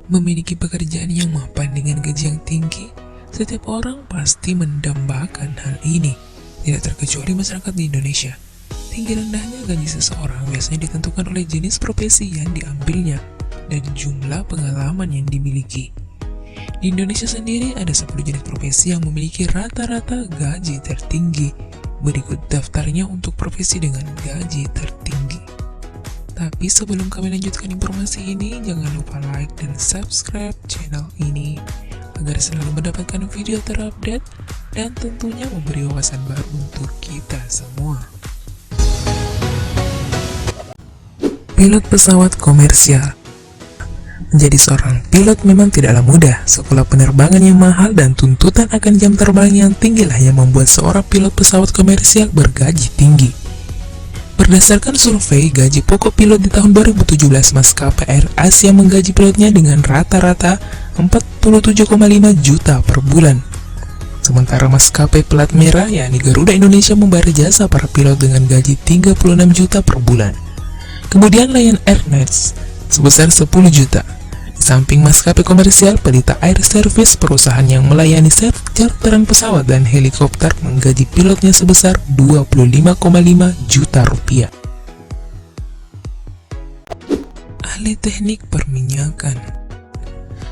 Memiliki pekerjaan yang mapan dengan gaji yang tinggi, setiap orang pasti mendambakan hal ini, tidak terkecuali masyarakat di Indonesia. Tinggi rendahnya gaji seseorang biasanya ditentukan oleh jenis profesi yang diambilnya dan jumlah pengalaman yang dimiliki. Di Indonesia sendiri ada 10 jenis profesi yang memiliki rata-rata gaji tertinggi. Berikut daftarnya untuk profesi dengan gaji tertinggi. Tapi sebelum kami lanjutkan informasi ini, jangan lupa like dan subscribe channel ini agar selalu mendapatkan video terupdate dan tentunya memberi wawasan baru untuk kita semua. Pilot pesawat komersial. Menjadi seorang pilot memang tidaklah mudah. Sekolah penerbangan yang mahal dan tuntutan akan jam terbang yang tinggilah yang membuat seorang pilot pesawat komersial bergaji tinggi. Berdasarkan survei gaji pokok pilot di tahun 2017, maskapai Air Asia menggaji pilotnya dengan rata-rata 47,5 juta per bulan. Sementara maskapai pelat merah yakni Garuda Indonesia membayar jasa para pilot dengan gaji 36 juta per bulan. Kemudian Lion Air Nets sebesar 10 juta. Di samping maskapai komersial, Pelita Air Service, perusahaan yang melayani charteran pesawat dan helikopter, menggaji pilotnya sebesar 25,5 juta rupiah. Ahli teknik perminyakan.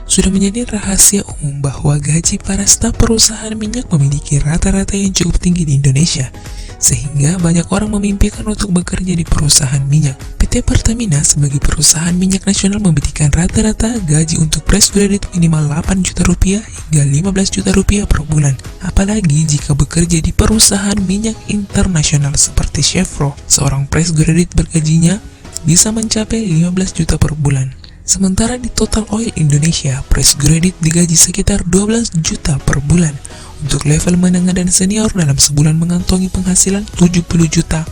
Sudah menjadi rahasia umum bahwa gaji para staf perusahaan minyak memiliki rata-rata yang cukup tinggi di Indonesia, sehingga banyak orang memimpikan untuk bekerja di perusahaan minyak. PT Pertamina sebagai perusahaan minyak nasional memberikan rata-rata gaji untuk fresh graduate minimal 8 juta rupiah hingga 15 juta rupiah per bulan. Apalagi jika bekerja di perusahaan minyak internasional seperti Chevron, seorang fresh graduate bergajinya bisa mencapai 15 juta per bulan. Sementara di Total Oil Indonesia, fresh graduate digaji sekitar 12 juta per bulan. Untuk level menengah dan senior dalam sebulan mengantongi penghasilan 70 juta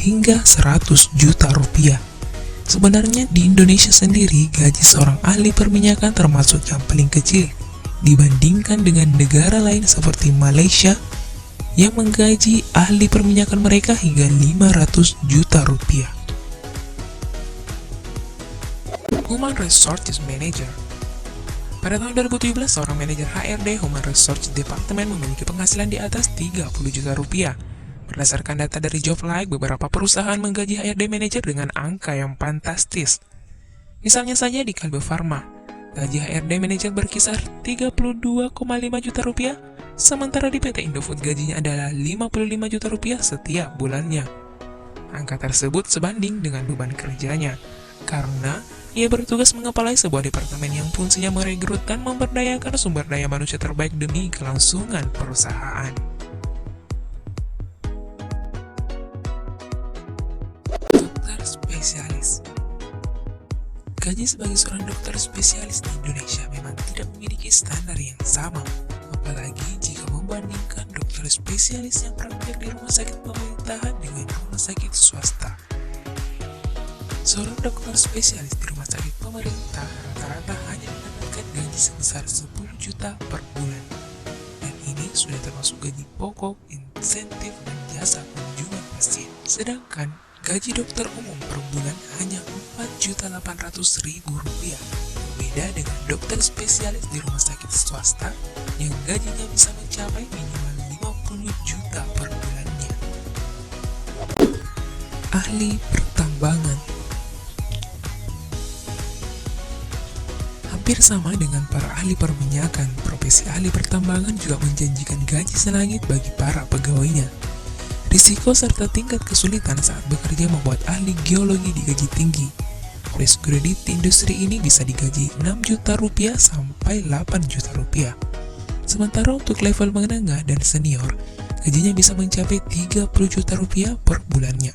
hingga 100 juta rupiah. Sebenarnya di Indonesia sendiri, gaji seorang ahli perminyakan termasuk yang paling kecil dibandingkan dengan negara lain seperti Malaysia yang menggaji ahli perminyakan mereka hingga 500 juta rupiah. Human Resources Manager. Pada tahun 2017, seorang manajer HRD Human Resources Department memiliki penghasilan di atas 30 juta rupiah. Berdasarkan data dari JobLike, beberapa perusahaan menggaji HRD manajer dengan angka yang fantastis. Misalnya saja di Kalbe Farma, gaji HRD manajer berkisar 32,5 juta rupiah, sementara di PT Indofood gajinya adalah 55 juta rupiah setiap bulannya. Angka tersebut sebanding dengan beban kerjanya, karena ia bertugas mengepalai sebuah departemen yang fungsinya merekrut dan memberdayakan sumber daya manusia terbaik demi kelangsungan perusahaan. Dokter spesialis. Gaji sebagai seorang dokter spesialis di Indonesia memang tidak memiliki standar yang sama, apalagi jika membandingkan dokter spesialis yang praktek di rumah sakit pemerintahan dengan rumah sakit swasta. Seorang dokter spesialis di rumah sakit pemerintah rata-rata hanya mendapatkan gaji sebesar 10 juta per bulan. Dan ini sudah termasuk gaji pokok, insentif, dan jasa kunjungan pasien. Sedangkan gaji dokter umum per bulan hanya 4.800.000 rupiah. Berbeda dengan dokter spesialis di rumah sakit swasta yang gajinya bisa mencapai minimal 50 juta per bulannya. Ahli pertambangan. Hampir sama dengan para ahli perminyakan, profesi ahli pertambangan juga menjanjikan gaji selangit bagi para pegawainya. Risiko serta tingkat kesulitan saat bekerja membuat ahli geologi digaji tinggi. Fresh graduate di industri ini bisa digaji 6 juta rupiah sampai 8 juta rupiah. Sementara untuk level menengah dan senior, gajinya bisa mencapai 30 juta rupiah per bulannya.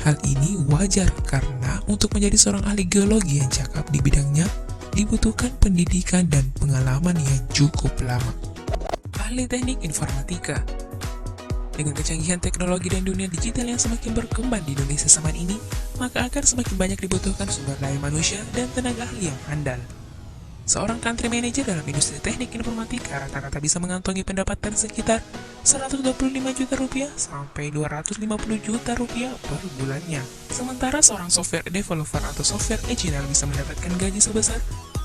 Hal ini wajar karena untuk menjadi seorang ahli geologi yang cakap di bidangnya, dibutuhkan pendidikan dan pengalaman yang cukup lama. Ahli teknik informatika. Dengan kecanggihan teknologi dan dunia digital yang semakin berkembang di Indonesia zaman ini, maka akan semakin banyak dibutuhkan sumber daya manusia dan tenaga ahli yang andal. Seorang country manager dalam industri teknik informatika rata-rata bisa mengantongi pendapatan sekitar 125 juta rupiah sampai 250 juta rupiah per bulannya. Sementara seorang software developer atau software engineer bisa mendapatkan gaji sebesar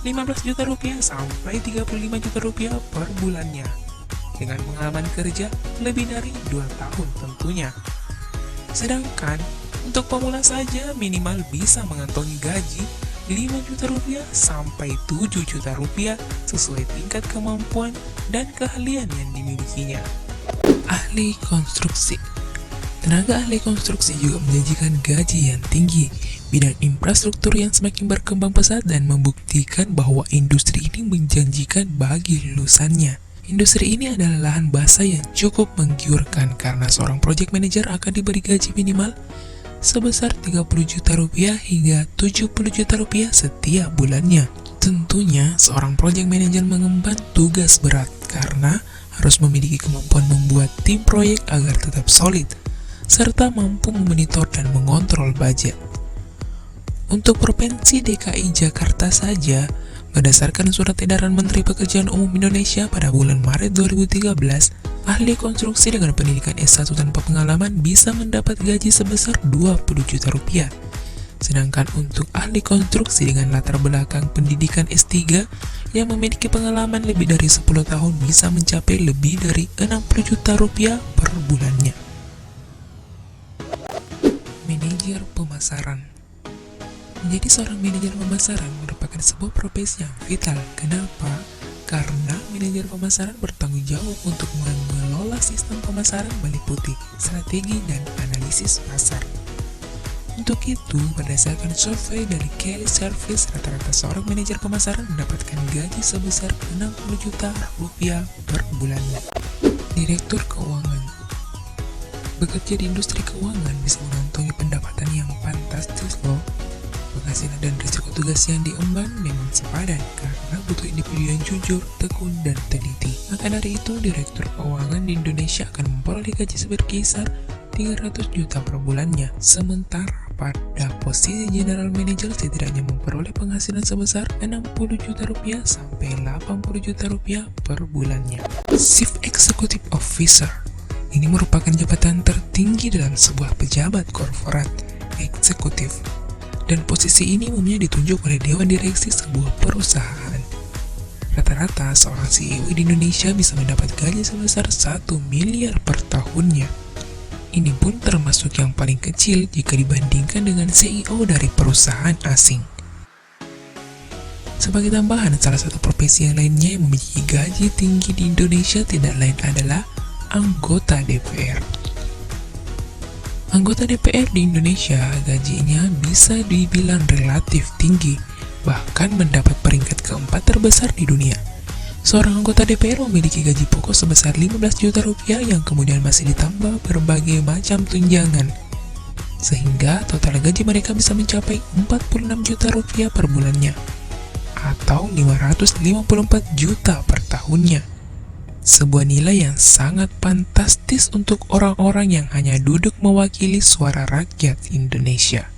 15 juta rupiah sampai 35 juta rupiah per bulannya, dengan pengalaman kerja lebih dari 2 tahun tentunya. Sedangkan untuk pemula saja minimal bisa mengantongi gaji 5 juta rupiah sampai 7 juta rupiah sesuai tingkat kemampuan dan keahlian yang dimilikinya. Ahli konstruksi. Tenaga ahli konstruksi juga menjanjikan gaji yang tinggi, bidang infrastruktur yang semakin berkembang pesat dan membuktikan bahwa industri ini menjanjikan bagi lulusannya. Industri ini adalah lahan basah yang cukup menggiurkan karena seorang project manager akan diberi gaji minimal sebesar 30 juta rupiah hingga 70 juta rupiah setiap bulannya. Tentunya seorang project manager mengemban tugas berat karena harus memiliki kemampuan membuat tim proyek agar tetap solid, serta mampu memonitor dan mengontrol budget. Untuk Provinsi DKI Jakarta saja, berdasarkan surat edaran Menteri Pekerjaan Umum Indonesia pada bulan Maret 2013, ahli konstruksi dengan pendidikan S1 tanpa pengalaman bisa mendapat gaji sebesar 20 juta rupiah. Sedangkan untuk ahli konstruksi dengan latar belakang pendidikan S3 yang memiliki pengalaman lebih dari 10 tahun bisa mencapai lebih dari 60 juta rupiah per bulannya. Manajer pemasaran. Menjadi seorang manajer pemasaran merupakan sebuah profesi yang vital. Kenapa? Karena manajer pemasaran bertanggung jawab untuk mengelola sistem pemasaran meliputi strategi dan analisis pasar. Untuk itu, berdasarkan survei dari Kelly Service, rata-rata seorang manajer pemasaran mendapatkan gaji sebesar 60 juta rupiah per bulannya. Direktur keuangan. Bekerja di industri keuangan bisa mengantongi pendapatan yang fantastis loh. Penghasilan dan risiko tugas yang diemban memang sepadan karena butuh individu yang jujur, tekun, dan teliti. Maka dari itu, direktur keuangan di Indonesia akan memperoleh gaji berkisar 300 juta per bulannya. Sementara pada posisi general manager setidaknya memperoleh penghasilan sebesar 60 juta rupiah sampai 80 juta rupiah per bulannya. Chief Executive Officer. Ini merupakan jabatan tertinggi dalam sebuah pejabat korporat eksekutif. Dan posisi ini umumnya ditunjuk oleh Dewan Direksi sebuah perusahaan. Rata-rata seorang CEO di Indonesia bisa mendapat gaji sebesar 1 miliar per tahunnya. Ini pun termasuk yang paling kecil jika dibandingkan dengan CEO dari perusahaan asing. Sebagai tambahan, salah satu profesi yang lainnya yang memiliki gaji tinggi di Indonesia tidak lain adalah anggota DPR. Anggota DPR di Indonesia gajinya bisa dibilang relatif tinggi, bahkan mendapat peringkat keempat terbesar di dunia. Seorang anggota DPR memiliki gaji pokok sebesar 15 juta rupiah yang kemudian masih ditambah berbagai macam tunjangan. Sehingga total gaji mereka bisa mencapai 46 juta rupiah per bulannya, atau 554 juta per tahunnya. Sebuah nilai yang sangat fantastis untuk orang-orang yang hanya duduk mewakili suara rakyat Indonesia.